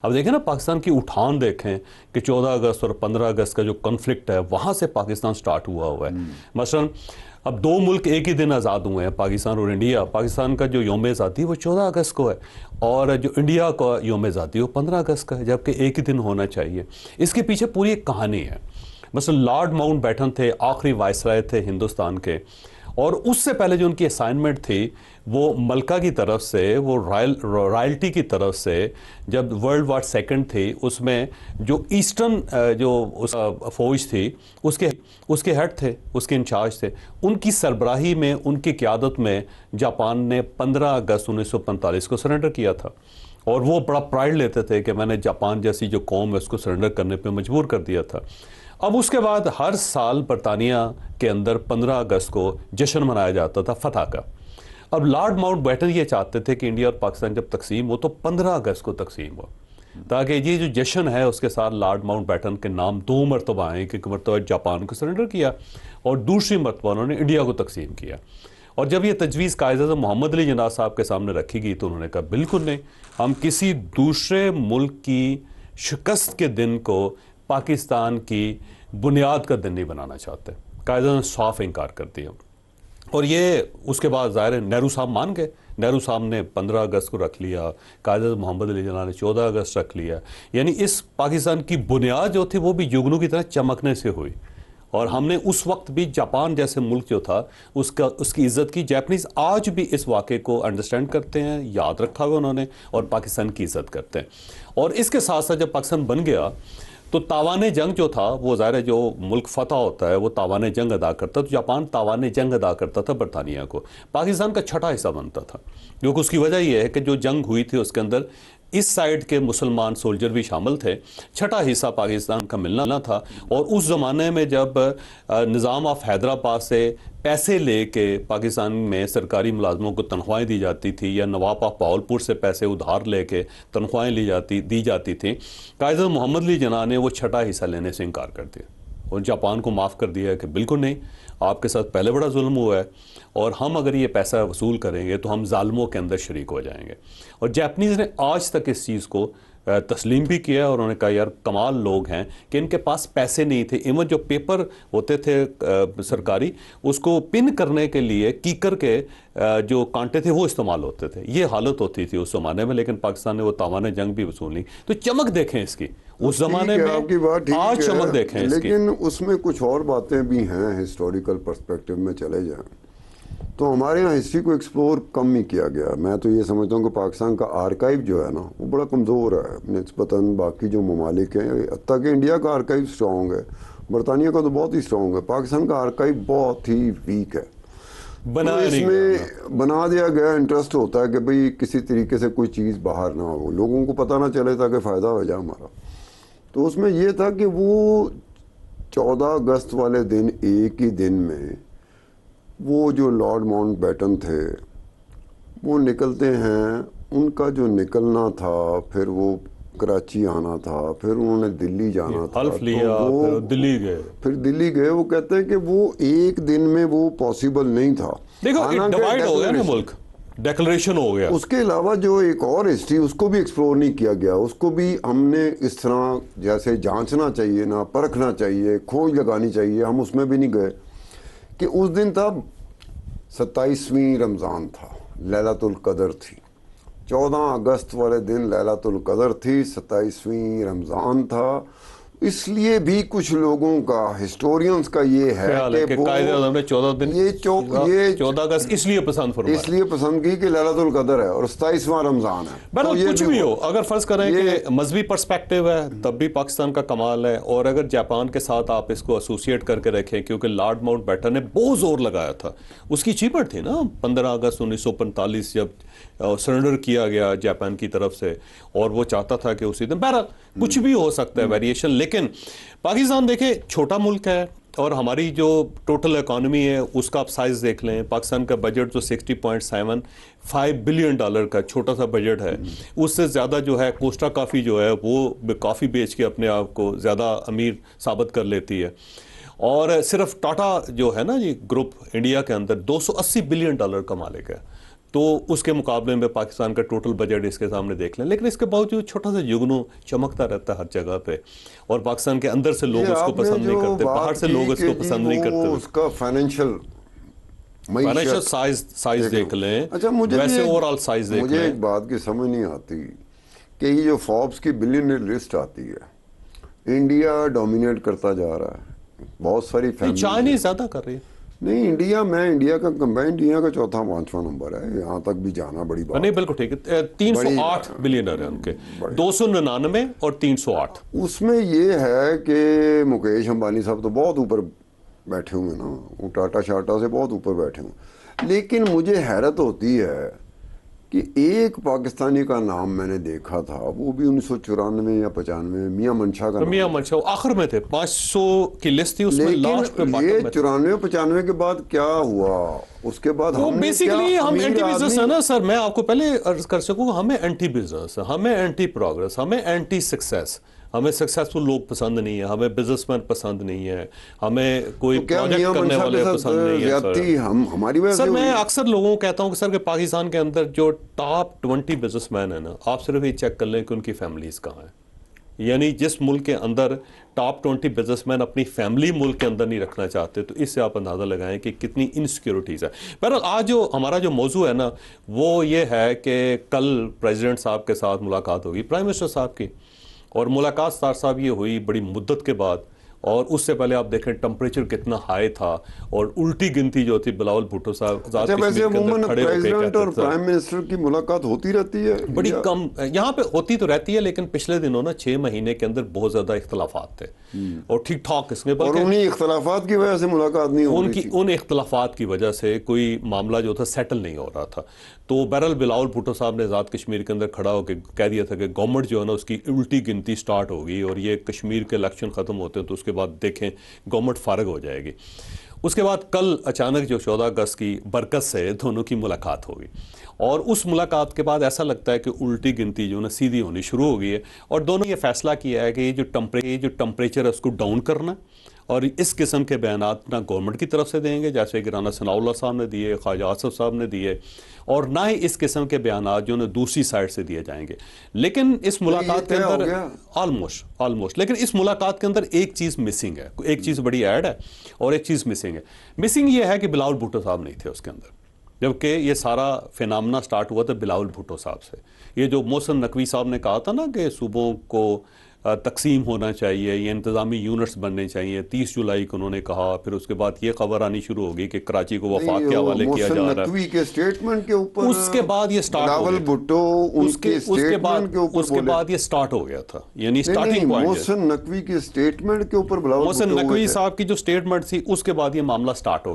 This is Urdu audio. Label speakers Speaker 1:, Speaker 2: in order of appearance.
Speaker 1: اب دیکھیں نا پاکستان کی اٹھان دیکھیں کہ 14 اگست اور 15 اگست کا جو کنفلکٹ ہے وہاں سے پاکستان سٹارٹ ہوا ہے. مثلا اب دو ملک ایک ہی دن آزاد ہوئے ہیں، پاکستان اور انڈیا. پاکستان کا جو یوم آزادی وہ 14 اگست کو ہے اور جو انڈیا کا یوم آزادی وہ 15 اگست کا ہے، جبکہ ایک ہی دن ہونا چاہیے. اس کے پیچھے پوری ایک کہانی ہے. مثلا لارڈ ماؤنٹ بیٹن تھے، آخری وائسرائے تھے ہندوستان کے، اور اس سے پہلے جو ان کی اسائنمنٹ تھی وہ ملکہ کی طرف سے، وہ رائلٹی کی طرف سے، جب ورلڈ وار سیکنڈ تھی اس میں جو ایسٹرن جو فوج تھی اس کے ہیڈ تھے، اس کے انچارج تھے. ان کی سربراہی میں، ان کی قیادت میں جاپان نے 15 اگست 1945 کو سرنڈر کیا تھا، اور وہ بڑا پرائڈ لیتے تھے کہ میں نے جاپان جیسی جو قوم ہے اس کو سرنڈر کرنے پہ مجبور کر دیا تھا. اب اس کے بعد ہر سال برطانیہ کے اندر 15 اگست کو جشن منایا جاتا تھا فتح کا. اب لارڈ ماؤنٹ بیٹن یہ چاہتے تھے کہ انڈیا اور پاکستان جب تقسیم ہو تو 15 اگست کو تقسیم ہو، تاکہ یہ جو جشن ہے اس کے ساتھ لارڈ ماؤنٹ بیٹن کے نام 2 مرتبہ آئیں، کہ ایک مرتبہ جاپان کو سرنڈر کیا اور دوسری مرتبہ انہوں نے انڈیا کو تقسیم کیا. اور جب یہ تجویز قائد اعظم محمد علی جناح صاحب کے سامنے رکھی گئی تو انہوں نے کہا بالکل نہیں، ہم کسی دوسرے ملک کی شکست کے دن کو پاکستان کی بنیاد کا دن نہیں بنانا چاہتے. قائد اعظم نے صاف انکار کر دیا. اور یہ اس کے بعد ظاہر ہے نہرو صاحب مان گئے. نہرو صاحب نے 15 اگست کو رکھ لیا، قائد اعظم محمد علی جناح نے 14 اگست رکھ لیا. یعنی اس پاکستان کی بنیاد جو تھی وہ بھی جگنو کی طرح چمکنے سے ہوئی. اور ہم نے اس وقت بھی جاپان جیسے ملک جو تھا اس کی عزت کی. جیپنیز آج بھی اس واقعے کو انڈرسٹینڈ کرتے ہیں، یاد رکھا ہوا انہوں نے، اور پاکستان کی عزت کرتے ہیں. اور اس کے ساتھ ساتھ جب پاکستان بن گیا تو تاوان جنگ جو تھا، وہ ظاہر ہے جو ملک فتح ہوتا ہے وہ تاوان جنگ ادا کرتا، تو جاپان تاوان جنگ ادا کرتا تھا برطانیہ کو. پاکستان کا چھٹا حصہ بنتا تھا، کیونکہ اس کی وجہ یہ ہے کہ جو جنگ ہوئی تھی اس کے اندر اس سائیڈ کے مسلمان سولجر بھی شامل تھے. چھٹا حصہ پاکستان کا ملنا تھا. اور اس زمانے میں جب نظام آف حیدرآباد سے پیسے لے کے پاکستان میں سرکاری ملازموں کو تنخواہیں دی جاتی تھی، یا نواب آف بہاولپور سے پیسے ادھار لے کے تنخواہیں دی جاتی تھیں، قائد اعظم محمد علی جناح نے وہ چھٹا حصہ لینے سے انکار کر دیا اور جاپان کو معاف کر دیا کہ بالکل نہیں، آپ کے ساتھ پہلے بڑا ظلم ہوا ہے، اور ہم اگر یہ پیسہ وصول کریں گے تو ہم ظالموں کے اندر شریک ہو جائیں گے. اور جاپنیز نے آج تک اس چیز کو تسلیم بھی کیا، اور انہوں نے کہا یار کمال لوگ ہیں کہ ان کے پاس پیسے نہیں تھے. ایون جو پیپر ہوتے تھے سرکاری، اس کو پن کرنے کے لیے کیکر کے جو کانٹے تھے وہ استعمال ہوتے تھے. یہ حالت ہوتی تھی اس زمانے میں، لیکن پاکستان نے وہ تاوان جنگ بھی وصول نہیں. تو چمک دیکھیں اس کی، اس زمانے میں آج چمک دیکھیں اس کی.
Speaker 2: لیکن اس میں کچھ اور باتیں بھی ہیں. ہسٹوریکل پرسپیکٹو میں چلے جائیں تو ہمارے یہاں ہسٹری کو ایکسپلور کم ہی کیا گیا. میں تو یہ سمجھتا ہوں کہ پاکستان کا آرکائیو جو ہے نا وہ بڑا کمزور ہے نسبتاً باقی جو ممالک ہیں. حتیٰ کہ انڈیا کا آرکائیو اسٹرانگ ہے، برطانیہ کا تو بہت ہی اسٹرانگ ہے. پاکستان کا آرکائیو بہت ہی ویک ہے. اس میں بنا دیا گیا، انٹرسٹ ہوتا ہے کہ بھئی کسی طریقے سے کوئی چیز باہر نہ ہو، لوگوں کو پتہ نہ چلے تاکہ فائدہ ہو جائے ہمارا. تو اس میں یہ تھا کہ وہ 14 اگست والے دن ایک ہی دن میں وہ جو لارڈ ماؤنٹ بیٹن تھے وہ نکلتے ہیں. ان کا جو نکلنا تھا، پھر وہ کراچی آنا تھا، پھر انہوں نے دلی جانا تھا،
Speaker 1: حلف لیا، پھر
Speaker 2: دلی گئے. وہ کہتے ہیں کہ وہ ایک دن میں وہ پاسبل نہیں تھا.
Speaker 1: دیکھو ڈیوائیڈ ہو گیا نا ملک، ڈیکلریشن ہو گیا.
Speaker 2: اس کے علاوہ جو ایک اور ہسٹری اس کو بھی ایکسپلور نہیں کیا گیا. اس کو بھی ہم نے اس طرح جیسے جانچنا چاہیے نا، پرکھنا چاہیے، کھوج لگانی چاہیے، ہم اس میں بھی نہیں گئے. کہ اس دن تھا 27ویں رمضان تھا، لیلۃ القدر تھی. 14 اگست والے دن لیلۃ القدر تھی، 27ویں رمضان تھا. اس لیے بھی کچھ لوگوں کا، ہسٹورینز کا یہ ہے کہ
Speaker 1: قائد اعظم نے 14 اگست اس لیے پسند فرمایا،
Speaker 2: اس لیے پسند کی کہ لیلۃ القدر ہے اور 27واں رمضان ہے.
Speaker 1: بہرحال کچھ بھی ہو، اگر فرض کریں کہ مذہبی پرسپیکٹیو ہے تب بھی پاکستان کا کمال ہے. اور اگر جاپان کے ساتھ آپ اس کو ایسوسیٹ کر کے رکھیں، کیونکہ لارڈ ماؤنٹ بیٹن نے بہت زور لگایا تھا، اس کی اچیومنٹ تھی نا 15 اگست 1945 جب سرنڈر کیا گیا جاپان کی طرف سے، اور وہ چاہتا تھا کہ اسی دن. بہرحال کچھ بھی ہو سکتا ہے ویریشن. لیکن پاکستان دیکھیں چھوٹا ملک ہے، اور ہماری جو ٹوٹل اکانومی ہے اس کا آپ سائز دیکھ لیں. پاکستان کا بجٹ جو $60.75 بلین کا چھوٹا سا بجٹ ہے، اس سے زیادہ جو ہے کوسٹا کافی جو ہے وہ کافی بیچ کے اپنے آپ کو زیادہ امیر ثابت کر لیتی ہے. اور صرف ٹاٹا جو ہے نا یہ گروپ انڈیا کے اندر $280 بلین کا مالک ہے. تو اس کے مقابلے میں پاکستان کا ٹوٹل بجٹ اس کے سامنے دیکھ لیں، لیکن اس کے باوجود چھوٹا سا جگنو چمکتا رہتا ہے ہر جگہ پہ، اور پاکستان کے اندر سے لوگ اس کو پسند نہیں کرتے، باہر سے لوگ اس کو پسند نہیں کرتے۔
Speaker 2: اس کا فائنینشیل
Speaker 1: سائز دیکھ لیں،
Speaker 2: اچھا
Speaker 1: ویسے اوورآل سائز دیکھ لیں۔
Speaker 2: مجھے ایک بات کی سمجھ نہیں آتی کہ یہ جو فوربس کی بلینئر لسٹ آتی ہے، انڈیا ڈومینیٹ کرتا جا رہا ہے، بہت ساری فیملی،
Speaker 1: چائنیز زیادہ کر رہی ہے۔
Speaker 2: نہیں انڈیا کا کمبائنڈ انڈیا کا چوتھا پانچواں نمبر ہے، یہاں تک بھی جانا بڑی بات
Speaker 1: نہیں بالکل ٹھیک ہے، 308 بلینئر ہیں ان کے، 299 اور 308۔
Speaker 2: اس میں یہ ہے کہ مکیش امبانی صاحب تو بہت اوپر بیٹھے ہوئے نا، وہ ٹاٹا شاٹا سے بہت اوپر بیٹھے ہوئے، لیکن مجھے حیرت ہوتی ہے کہ ایک پاکستانی کا نام میں نے دیکھا تھا، وہ بھی 1994 یا 95، میاں منشا کا نام،
Speaker 1: میاں منشا آخر میں تھے، 500 کی لسٹ تھی اس میں، لاسٹ پہ
Speaker 2: لیکن یہ 94-95 کے بعد کیا ہوا؟ اس کے بعد ہم
Speaker 1: بیسیکلی ہم اینٹی بزنس ہے نا سر، میں آپ کو پہلے عرض کر سکوں، ہمیں اینٹی بزنس ہے، ہمیں اینٹی پروگرس، ہمیں اینٹی سکسیس، ہمیں سکسیسفل لوگ پسند نہیں ہے، ہمیں بزنس مین پسند نہیں ہے، ہمیں کوئی پروجیکٹ کرنے والے پسند نہیں ہے
Speaker 2: ہماری
Speaker 1: سر۔ میں اکثر لوگوں کو کہتا ہوں کہ سر کہ پاکستان کے اندر جو ٹاپ 20 بزنس مین ہیں نا، آپ صرف یہ چیک کر لیں کہ ان کی فیملیز کہاں ہیں، یعنی جس ملک کے اندر ٹاپ 20 بزنس مین اپنی فیملی ملک کے اندر نہیں رکھنا چاہتے، تو اس سے آپ اندازہ لگائیں کہ کتنی انسیکیورٹیز ہے۔ بہرحال آج جو ہمارا جو موضوع ہے نا، وہ یہ ہے کہ کل پریزیڈنٹ صاحب کے ساتھ ملاقات ہوگی، پرائم منسٹر صاحب کی، اور ملاقات صاحب یہ ہوئی بڑی مدت کے بعد، اور اس سے پہلے آپ دیکھیں ٹمپریچر کتنا ہائی تھا، اور الٹی گنتی جو تھی بلاول بھٹو صاحب ذات کشمیر کے اندر کھڑے ہو کے
Speaker 2: پریزیڈنٹ اور
Speaker 1: کہتے تھے،
Speaker 2: پرائم منسٹر کی ملاقات ہوتی رہتی ہے
Speaker 1: بڑی کم یہاں پہ ہوتی تو رہتی ہے، لیکن پچھلے دنوں نا 6 مہینے کے اندر بہت زیادہ اختلافات تھے، اور ٹھیک ٹھاک اس میں،
Speaker 2: اور انہی اختلافات کی وجہ سے ملاقات نہیں ہو رہی تھی،
Speaker 1: ان اختلافات کی وجہ سے کوئی معاملہ جو تھا سیٹل نہیں ہو رہا تھا۔ تو بہرحال بلاول بھٹو صاحب نے ذات کشمیر کے اندر کھڑا ہو کے کہہ دیا تھا کہ گورنمنٹ جو ہے نا اس کی الٹی گنتی سٹارٹ ہوگی، اور یہ کشمیر کے الیکشن ختم ہوتے ہیں تو اس کے بعد دیکھیں گورنمنٹ فارغ ہو جائے گی۔ اس کے بعد کل اچانک جو 14 اگست کی برکت سے دونوں کی ملاقات ہوگی، اور اس ملاقات کے بعد ایسا لگتا ہے کہ الٹی گنتی جو ہے سیدھی ہونی شروع ہو گئی ہے، اور دونوں یہ فیصلہ کیا ہے کہ یہ جو ٹمپریچر ہے اس کو ڈاؤن کرنا، اور اس قسم کے بیانات نہ گورنمنٹ کی طرف سے دیں گے جیسے کہ رانا ثناء اللہ صاحب نے دیے، خواجہ آصف صاحب نے دیے، اور نہ ہی اس قسم کے بیانات جو دوسری سائڈ سے دیے جائیں گے۔ لیکن اس ملاقات کے اندر آلموسٹ لیکن اس ملاقات کے اندر ایک چیز مسنگ ہے، ایک چیز بڑی ایڈ ہے، اور ایک چیز مسنگ ہے۔ مسنگ یہ ہے کہ بلاول بھٹو صاحب نہیں تھے اس کے اندر، جبکہ یہ سارا فینامنا سٹارٹ ہوا تھا بلاول بھٹو صاحب سے۔ یہ جو محسن نقوی صاحب نے کہا تھا نا کہ صوبوں کو تقسیم ہونا چاہیے، یہ انتظامی یونٹس بننے چاہیے، 30 جولائی کو انہوں نے کہا، پھر اس کے بعد یہ خبر آنی شروع ہوگی کہ کراچی کو وفاق کے حوالے کیا جا رہا ہے۔
Speaker 2: محسن نقوی کے سٹیٹمنٹ کے اوپر
Speaker 1: اس کے بعد یہ سٹارٹ ہو
Speaker 2: بلاول بھٹو ان کے سٹیٹمنٹ کے اوپر
Speaker 1: اس کے بعد یہ سٹارٹ ہو گیا تھا، یعنی سٹارٹنگ پوائنٹ
Speaker 2: محسن نقوی کے سٹیٹمنٹ کے اوپر بلاول
Speaker 1: محسن نقوی صاحب کی جو سٹیٹمنٹ تھی اس کے بعد یہ معاملہ سٹارٹ ہو